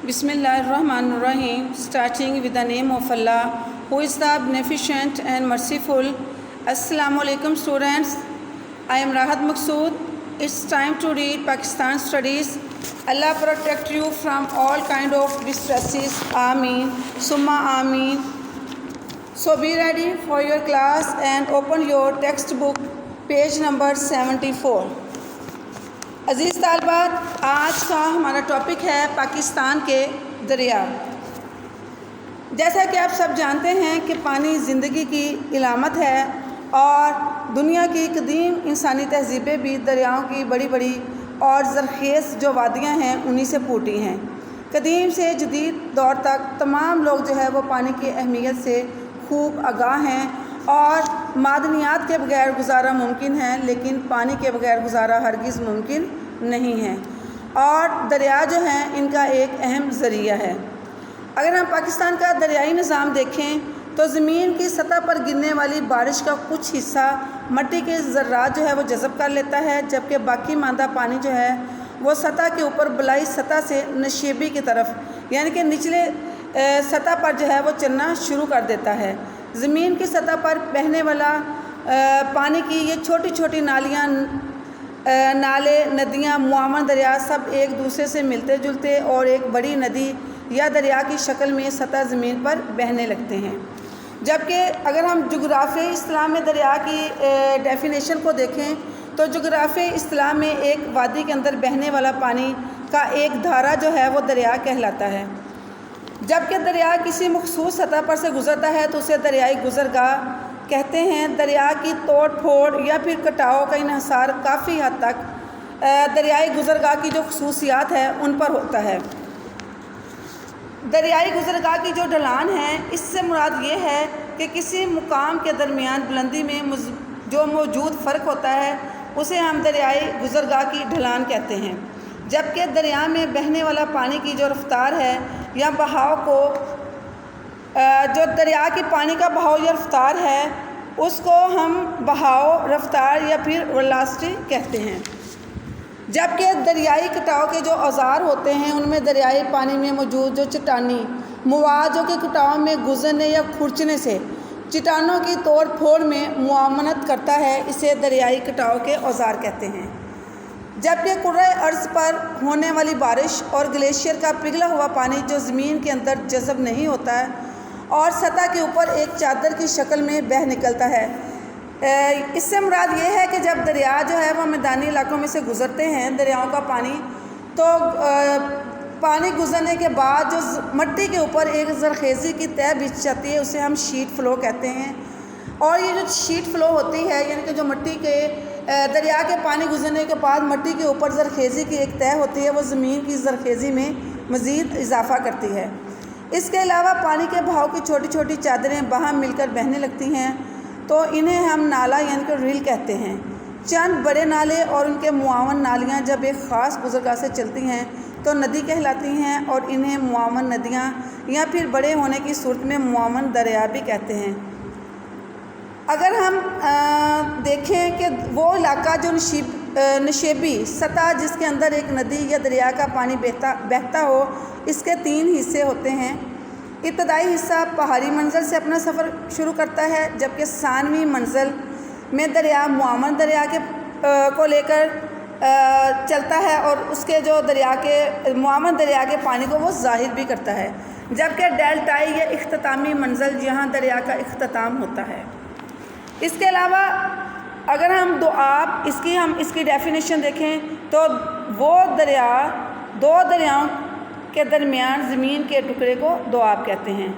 Bismillahirrahmanirrahim. Starting with the name of Allah, who is the beneficent and merciful. Assalamu alaikum students. I am Rahat Maqsood. It's time to read Pakistan Studies. Allah protect you from all kind of distresses. Ameen. Summa Ameen. So be ready for your class and open your textbook, page number 74. عزیز طالبات، آج کا ہمارا topic ہے پاکستان کے دریا۔ جیسا کہ آپ سب جانتے ہیں کہ پانی زندگی کی علامت ہے اور دنیا کی قدیم انسانی تہذیبیں بھی دریاؤں کی بڑی بڑی اور زرخیز جو وادیاں ہیں انہی سے پھوٹی ہیں۔ قدیم سے جدید دور تک تمام لوگ جو ہے وہ پانی کی اہمیت سے خوب آگاہ ہیں اور معدنیات کے بغیر گزارا ممکن ہے، لیکن پانی کے بغیر گزارا ہرگز ممکن نہیں ہے، اور دریا جو ہیں ان کا ایک اہم ذریعہ ہے۔ اگر ہم پاکستان کا دریائی نظام دیکھیں تو زمین کی سطح پر گرنے والی بارش کا کچھ حصہ مٹی کے ذرات جو ہے وہ جذب کر لیتا ہے، جبکہ باقی ماندہ پانی جو ہے وہ سطح کے اوپر بلائی سطح سے نشیبی کی طرف یعنی کہ نچلے سطح پر جو ہے وہ چلنا شروع کر دیتا ہے۔ زمین کی سطح پر بہنے والا پانی کی یہ چھوٹی چھوٹی نالیاں، نالے، ندیاں، معاون دریا سب ایک دوسرے سے ملتے جلتے اور ایک بڑی ندی یا دریا کی شکل میں سطح زمین پر بہنے لگتے ہیں۔ جبکہ اگر ہم جغرافیائی اصطلاح میں دریا کی ڈیفینیشن کو دیکھیں تو جغرافیائی اصطلاح میں ایک وادی کے اندر بہنے والا پانی کا ایک دھارا جو ہے وہ دریا کہلاتا ہے۔ جبکہ دریا کسی مخصوص سطح پر سے گزرتا ہے تو اسے دریائی گزرگاہ کہتے ہیں۔ دریا کی توڑ پھوڑ یا پھر کٹاؤ کا انحصار کافی حد تک دریائی گزرگاہ کی جو خصوصیات ہے ان پر ہوتا ہے۔ دریائی گزرگاہ کی جو ڈھلان ہے اس سے مراد یہ ہے کہ کسی مقام کے درمیان بلندی میں جو موجود فرق ہوتا ہے اسے ہم دریائی گزرگاہ کی ڈھلان کہتے ہیں۔ جبکہ دریا میں بہنے والا پانی کی جو رفتار ہے یا بہاؤ کو جو دریا کی پانی کا بہاؤ یا رفتار ہے اس کو ہم بہاؤ، رفتار یا پھر ویلاسٹی کہتے ہیں۔ جبکہ دریائی کٹاؤ کے جو اوزار ہوتے ہیں ان میں دریائی پانی میں موجود جو چٹانی مواد جو کہ کٹاؤ میں گزرنے یا کھرچنے سے چٹانوں کی توڑ پھوڑ میں معاونت کرتا ہے، اسے دریائی کٹاؤ کے اوزار کہتے ہیں۔ جبکہ کرۂ ارض پر ہونے والی بارش اور گلیشیئر کا پگھلا ہوا پانی جو زمین کے اندر جذب نہیں ہوتا ہے اور سطح کے اوپر ایک چادر کی شکل میں بہہ نکلتا ہے، اس سے مراد یہ ہے کہ جب دریا جو ہے وہ میدانی علاقوں میں سے گزرتے ہیں دریاؤں کا پانی، تو پانی گزرنے کے بعد جو مٹی کے اوپر ایک زرخیزی کی تہہ بچھ جاتی ہے اسے ہم شیٹ فلو کہتے ہیں۔ اور یہ جو شیٹ فلو ہوتی ہے یعنی کہ جو مٹی کے دریا کے پانی گزرنے کے بعد مٹی کے اوپر زرخیزی کی ایک تہہ ہوتی ہے، وہ زمین کی زرخیزی میں مزید اضافہ کرتی ہے۔ اس کے علاوہ پانی کے بہاؤ کی چھوٹی چھوٹی چادریں باہم مل کر بہنے لگتی ہیں تو انہیں ہم نالا یعنی کہ ریل کہتے ہیں۔ چند بڑے نالے اور ان کے معاون نالیاں جب ایک خاص گزرگاہ سے چلتی ہیں تو ندی کہلاتی ہیں اور انہیں معاون ندیاں یا پھر بڑے ہونے کی صورت میں معاون دریا بھی کہتے ہیں۔ اگر ہم دیکھیں کہ وہ علاقہ جو نشیبی سطح جس کے اندر ایک ندی یا دریا کا پانی بہتا ہو، اس کے 3 حصے ہوتے ہیں۔ ابتدائی حصہ پہاڑی منزل سے اپنا سفر شروع کرتا ہے، جبکہ ثانوی منزل میں دریا معاون دریا کو لے کر چلتا ہے اور اس کے جو دریا کے معاون دریا کے پانی کو وہ ظاہر بھی کرتا ہے، جبکہ ڈیلٹائی یا اختتامی منزل جہاں دریا کا اختتام ہوتا ہے۔ اس کے علاوہ اگر ہم اس کی ڈیفینیشن دیکھیں تو وہ دریا دو دریاؤں کے درمیان زمین کے ٹکڑے کو دوآب کہتے ہیں۔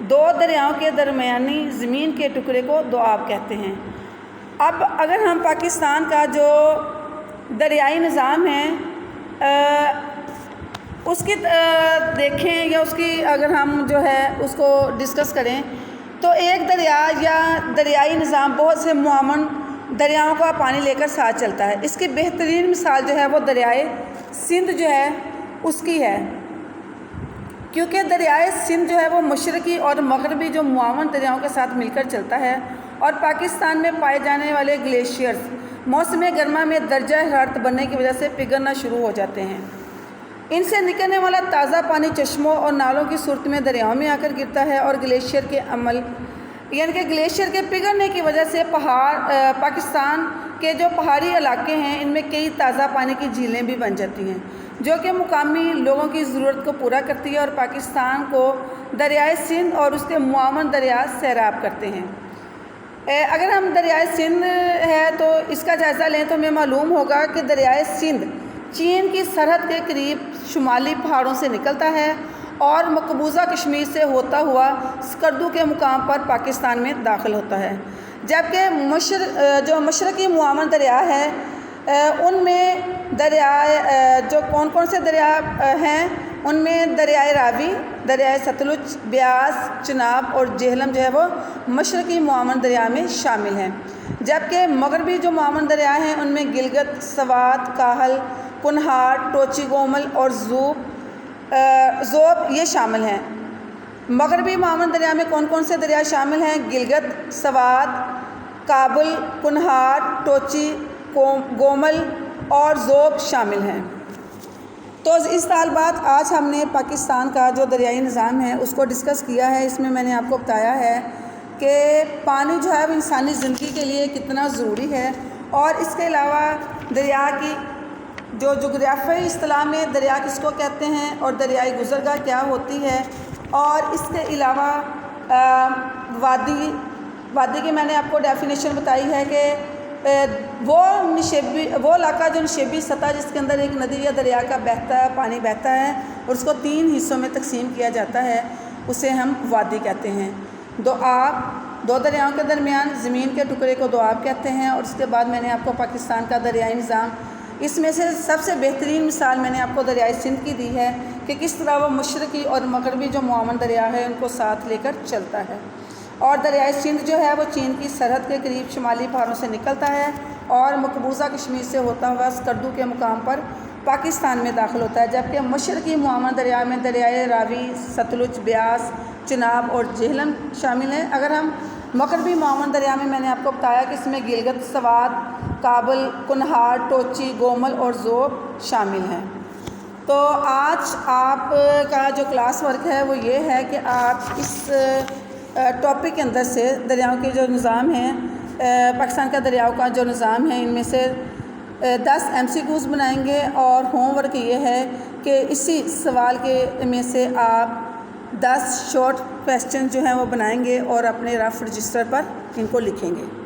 دو دریاؤں کے درمیانی زمین کے ٹکڑے کو دوآب کہتے ہیں۔ اب اگر ہم پاکستان کا جو دریائی نظام ہے اس کی دیکھیں یا اس کی اگر ہم جو ہے اس کو ڈسکس کریں تو ایک دریا یا دریائی نظام بہت سے معاون دریاؤں کا پانی لے کر ساتھ چلتا ہے۔ اس کی بہترین مثال جو ہے وہ دریائے سندھ جو ہے اس کی ہے، کیونکہ دریائے سندھ جو ہے وہ مشرقی اور مغربی جو معاون دریاؤں کے ساتھ مل کر چلتا ہے اور پاکستان میں پائے جانے والے گلیشیئرز موسم گرما میں درجہ حرارت بڑھنے کی وجہ سے پگھلنا شروع ہو جاتے ہیں۔ ان سے نکلنے والا تازہ پانی چشموں اور نالوں کی صورت میں دریاؤں میں آ کر گرتا ہے، اور گلیشیئر کے عمل یعنی کہ گلیشیئر کے پگھلنے کی وجہ سے پاکستان کے جو پہاڑی علاقے ہیں ان میں کئی تازہ پانی کی جھیلیں بھی بن جاتی ہیں، جو کہ مقامی لوگوں کی ضرورت کو پورا کرتی ہے اور پاکستان کو دریائے سندھ اور اس کے معاون دریا سیراب کرتے ہیں۔ اگر ہم دریائے سندھ ہے تو اس کا جائزہ لیں تو ہمیں معلوم ہوگا کہ دریائے سندھ چین کی سرحد کے قریب شمالی پہاڑوں سے نکلتا ہے اور مقبوضہ کشمیر سے ہوتا ہوا سکردو کے مقام پر پاکستان میں داخل ہوتا ہے، جبکہ جو مشرقی معاون دریا ہے ان میں جو کون سے دریا ہیں ان میں دریائے راوی، دریائے ستلج، بیاس، چناب اور جہلم جو ہے وہ مشرقی معاون دریا میں شامل ہیں، جبکہ مغربی جو معاون دریا ہیں ان میں گلگت، سوات، کاہل، کنہار، ٹوچی گومل اور زوب یہ شامل ہیں۔ مغربی معاون دریا میں کون سے دریا شامل ہیں؟ گلگت، سوات، کابل، کنہار، ٹوچی گومل اور زوب شامل ہیں۔ تو اس سال بعد آج ہم نے پاکستان کا جو دریائی نظام ہے اس کو ڈسکس کیا ہے۔ اس میں میں نے آپ کو بتایا ہے کہ پانی جو ہے وہ انسانی زندگی کے لیے کتنا ضروری ہے، اور اس کے علاوہ دریا کی جو جغرافیائی اصطلاح میں دریا کس کو کہتے ہیں اور دریائی گزرگاہ کیا ہوتی ہے، اور اس کے علاوہ وادی کی میں نے آپ کو ڈیفینیشن بتائی ہے کہ وہ علاقہ جو نشیبی سطح جس کے اندر ایک ندی یا دریا کا پانی بہتا ہے اور اس کو 3 حصوں میں تقسیم کیا جاتا ہے، اسے ہم وادی کہتے ہیں۔ دو دریاؤں کے درمیان زمین کے ٹکڑے کو دوآب کہتے ہیں، اور اس کے بعد میں نے آپ کو پاکستان کا دریائی نظام، اس میں سے سب سے بہترین مثال میں نے آپ کو دریائے سندھ کی دی ہے کہ کس طرح وہ مشرقی اور مغربی جو معاون دریا ہے ان کو ساتھ لے کر چلتا ہے، اور دریائے سندھ جو ہے وہ چین کی سرحد کے قریب شمالی پہاڑوں سے نکلتا ہے اور مقبوضہ کشمیر سے ہوتا ہوا سکردو کے مقام پر پاکستان میں داخل ہوتا ہے، جبکہ مشرقی معاون دریا میں دریائے راوی، ستلج، بیاس، چناب اور جہلم شامل ہیں۔ اگر ہم مغربی معاون دریا میں نے آپ کو بتایا کہ اس میں گلگت، سوات، کابل، کنہار، ٹوچی گومل اور زوب شامل ہیں۔ تو آج آپ کا جو کلاس ورک ہے وہ یہ ہے کہ آپ اس ٹاپک کے اندر سے دریاؤں کے جو نظام ہیں، پاکستان کا دریاؤں کا جو نظام ہے، ان میں سے 10 MCQs بنائیں گے، اور ہوم ورک یہ ہے کہ اسی سوال کے میں سے آپ 10 شارٹ کویسچن جو ہیں وہ بنائیں گے اور اپنے رف رجسٹر پر ان کو لکھیں گے۔